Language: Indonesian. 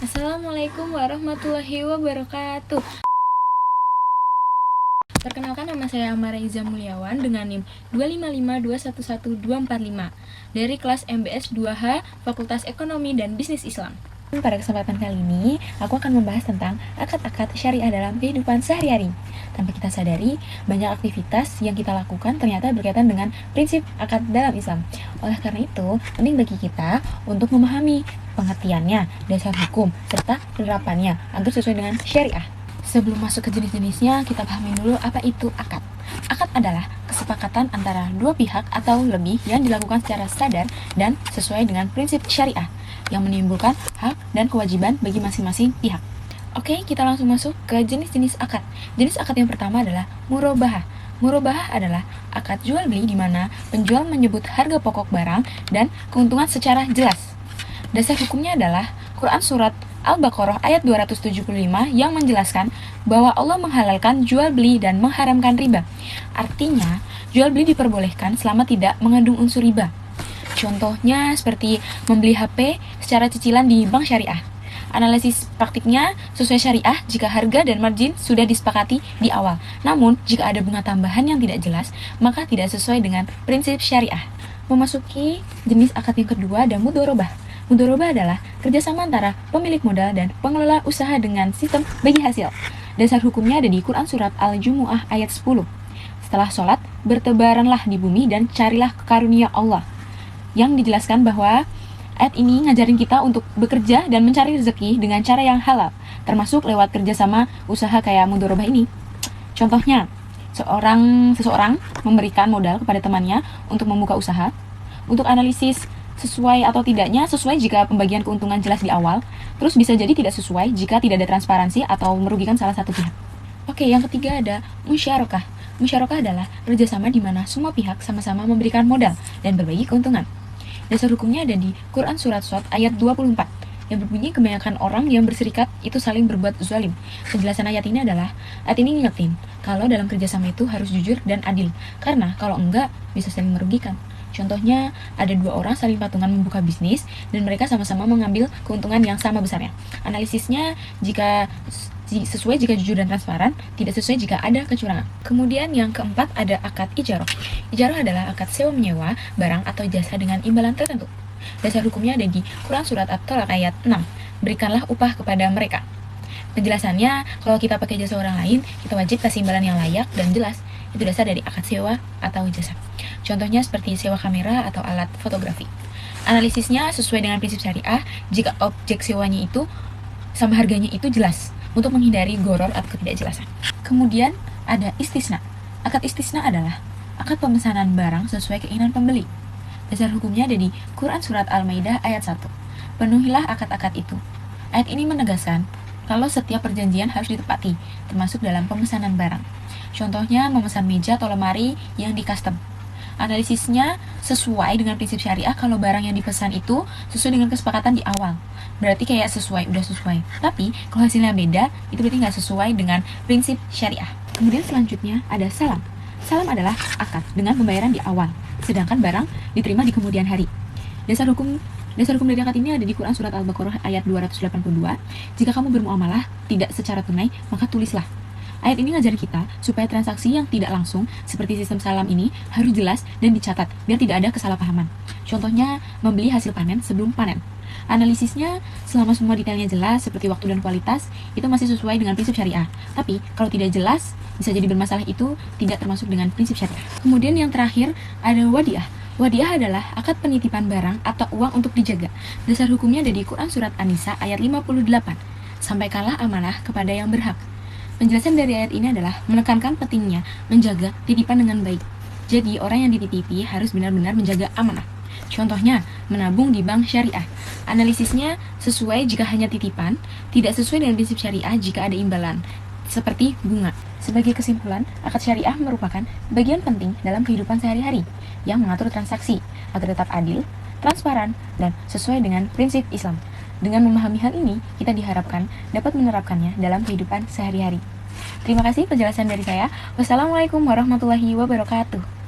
Assalamualaikum warahmatullahi wabarakatuh. Perkenalkan, nama saya Amara Iza Mulyawan dengan NIM 255211245 dari kelas MBS 2H Fakultas Ekonomi dan Bisnis Islam. Pada kesempatan kali ini, aku akan membahas tentang akad-akad syariah dalam kehidupan sehari-hari. Tanpa kita sadari, banyak aktivitas yang kita lakukan ternyata berkaitan dengan prinsip akad dalam Islam. Oleh karena itu, penting bagi kita untuk memahami pengertiannya, dasar hukum, serta penerapannya agar sesuai dengan syariah. Sebelum masuk ke jenis-jenisnya, kita pahami dulu apa itu akad. Akad adalah kesepakatan antara dua pihak atau lebih yang dilakukan secara sadar dan sesuai dengan prinsip syariah yang menimbulkan hak dan kewajiban bagi masing-masing pihak. Oke, kita langsung masuk ke jenis-jenis akad. Jenis akad yang pertama adalah murabahah. Murabahah adalah akad jual beli di mana penjual menyebut harga pokok barang dan keuntungan secara jelas. Dasar hukumnya adalah Quran Surat Al-Baqarah ayat 275 yang menjelaskan bahwa Allah menghalalkan jual beli dan mengharamkan riba. Artinya, jual beli diperbolehkan selama tidak mengandung unsur riba. Contohnya seperti membeli HP secara cicilan di bank syariah. Analisis praktiknya sesuai syariah jika harga dan margin sudah disepakati di awal. Namun, jika ada bunga tambahan yang tidak jelas, maka tidak sesuai dengan prinsip syariah. Memasuki jenis akad yang kedua ada mudharabah. Mudharabah adalah kerjasama antara pemilik modal dan pengelola usaha dengan sistem bagi hasil. Dasar hukumnya ada di Quran Surat Al-Jumu'ah ayat 10. Setelah sholat, bertebaranlah di bumi dan carilah karunia Allah. Yang dijelaskan bahwa ayat ini ngajarin kita untuk bekerja dan mencari rezeki dengan cara yang halal, termasuk lewat kerjasama usaha kayak mudharabah ini. Contohnya, seseorang memberikan modal kepada temannya untuk membuka usaha. Untuk analisis sesuai atau tidaknya, sesuai jika pembagian keuntungan jelas di awal, terus bisa jadi tidak sesuai jika tidak ada transparansi atau merugikan salah satu pihak. Oke, yang ketiga ada musyarakah. Musyarakah adalah kerjasama di mana semua pihak sama-sama memberikan modal dan berbagi keuntungan. Dasar hukumnya ada di Quran Surat Shad ayat 24 yang berbunyi kebanyakan orang yang berserikat itu saling berbuat zalim. Penjelasan ayat ini adalah, ayat ini ngingetin kalau dalam kerjasama itu harus jujur dan adil, karena kalau enggak bisa saling merugikan. Contohnya, ada dua orang saling patungan membuka bisnis dan mereka sama-sama mengambil keuntungan yang sama besarnya. Analisisnya sesuai jika jujur dan transparan, tidak sesuai jika ada kecurangan. Kemudian yang keempat ada akad ijarah. Ijarah adalah akad sewa menyewa barang atau jasa dengan imbalan tertentu. Dasar hukumnya ada di Quran Surat At-Tolak ayat 6. Berikanlah upah kepada mereka. Penjelasannya, kalau kita pakai jasa orang lain, kita wajib kasih imbalan yang layak dan jelas. Itu dasar dari akad sewa atau jasa. Contohnya seperti sewa kamera atau alat fotografi. Analisisnya sesuai dengan prinsip syariah jika objek sewanya itu sama harganya itu jelas untuk menghindari gharar atau ketidakjelasan. Kemudian ada istisna. Akad istisna adalah akad pemesanan barang sesuai keinginan pembeli. Dasar hukumnya ada di Quran Surat Al-Maidah ayat 1. Penuhilah akad-akad itu. Ayat ini menegaskan kalau setiap perjanjian harus ditepati, termasuk dalam pemesanan barang. Contohnya memesan meja atau lemari yang di custom. Analisisnya sesuai dengan prinsip syariah kalau barang yang dipesan itu sesuai dengan kesepakatan di awal. Berarti kayak udah sesuai. Tapi kalau hasilnya beda, itu berarti nggak sesuai dengan prinsip syariah. Kemudian selanjutnya ada salam. Salam adalah akad dengan pembayaran di awal, sedangkan barang diterima di kemudian hari. Dasar hukum dari akad ini ada di Quran Surat Al-Baqarah ayat 282. Jika kamu bermuamalah tidak secara tunai, maka tulislah. Ayat ini ngajarin kita supaya transaksi yang tidak langsung seperti sistem salam ini harus jelas dan dicatat biar tidak ada kesalahpahaman. Contohnya, membeli hasil panen sebelum panen. Analisisnya, selama semua detailnya jelas seperti waktu dan kualitas, itu masih sesuai dengan prinsip syariah. Tapi, kalau tidak jelas, bisa jadi bermasalah, itu tidak termasuk dengan prinsip syariah. Kemudian yang terakhir, ada wadiah. Wadiah adalah akad penitipan barang atau uang untuk dijaga. Dasar hukumnya ada di Quran Surat An-Nisa ayat 58. Sampaikanlah amanah kepada yang berhak. Penjelasan dari ayat ini adalah menekankan pentingnya menjaga titipan dengan baik. Jadi, orang yang dititipi harus benar-benar menjaga amanah. Contohnya, menabung di bank syariah. Analisisnya sesuai jika hanya titipan, tidak sesuai dengan prinsip syariah jika ada imbalan, seperti bunga. Sebagai kesimpulan, akad syariah merupakan bagian penting dalam kehidupan sehari-hari yang mengatur transaksi agar tetap adil, transparan, dan sesuai dengan prinsip Islam. Dengan memahami hal ini, kita diharapkan dapat menerapkannya dalam kehidupan sehari-hari. Terima kasih penjelasan dari saya. Wassalamualaikum warahmatullahi wabarakatuh.